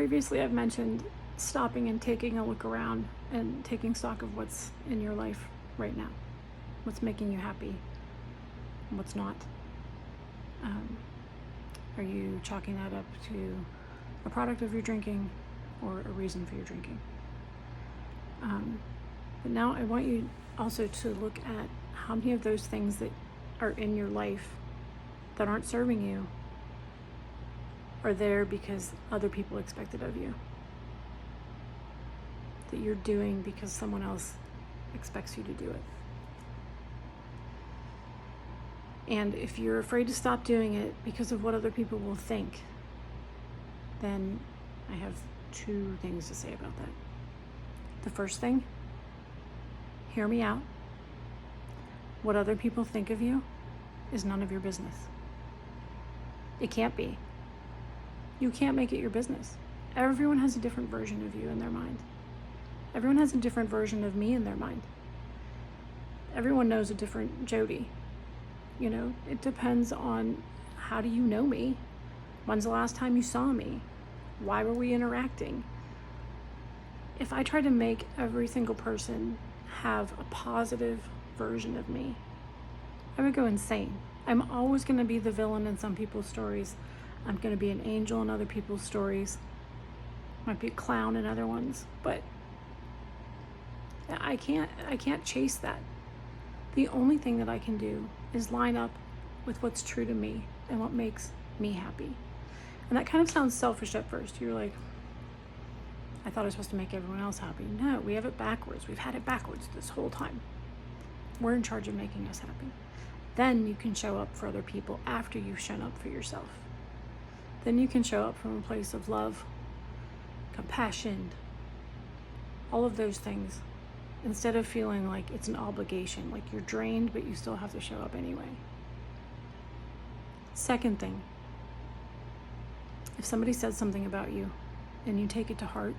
previously I've mentioned stopping and taking a look around and taking stock of what's in your life right now, what's making you happy, and what's not. Are you chalking that up to a product of your drinking or a reason for your drinking? But now I want you also to look at how many of those things that are in your life that aren't serving you are there because other people expect it of you. That you're doing because someone else expects you to do it. And if you're afraid to stop doing it because of what other people will think, then I have two things to say about that. The first thing, hear me out. What other people think of you is none of your business. It can't be. You can't make it your business. Everyone has a different version of you in their mind. Everyone has a different version of me in their mind. Everyone knows a different Jody. You know, it depends on how do you know me? When's the last time you saw me? Why were we interacting? If I try to make every single person have a positive version of me, I would go insane. I'm always going to be the villain in some people's stories. I'm going to be an angel in other people's stories. Might be a clown in other ones, but I can't chase that. The only thing that I can do is line up with what's true to me and what makes me happy. And that kind of sounds selfish at first. You're like, I thought I was supposed to make everyone else happy. No, we have it backwards. We've had it backwards this whole time. We're in charge of making us happy. Then you can show up for other people after you've shown up for yourself. Then you can show up from a place of love, compassion, all of those things, instead of feeling like it's an obligation, like you're drained, but you still have to show up anyway. Second thing, if somebody says something about you and you take it to heart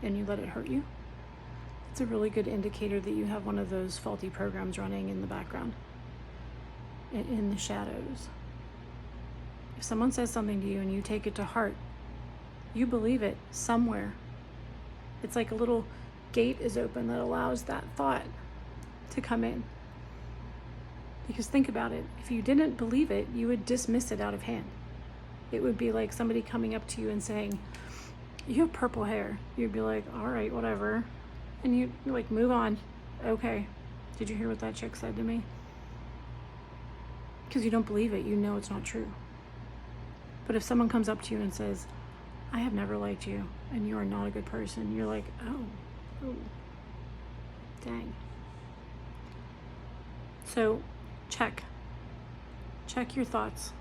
and you let it hurt you, it's a really good indicator that you have one of those faulty programs running in the background, in the shadows. If someone says something to you and you take it to heart, you believe it somewhere. It's like a little gate is open that allows that thought to come in. Because think about it, if you didn't believe it, you would dismiss it out of hand. It would be like somebody coming up to you and saying, you have purple hair. You'd be like, all right, whatever. And you'd like, move on. Okay, did you hear what that chick said to me? Because you don't believe it, you know it's not true. But if someone comes up to you and says, I have never liked you and you are not a good person, you're like, oh, dang. So check your thoughts.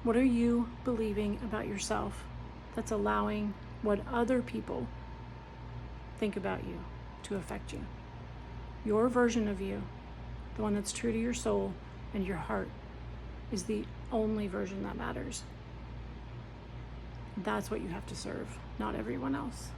What are you believing about yourself that's allowing what other people think about you to affect you? Your version of you, the one that's true to your soul and your heart, is the only version that matters. That's what you have to serve, not everyone else.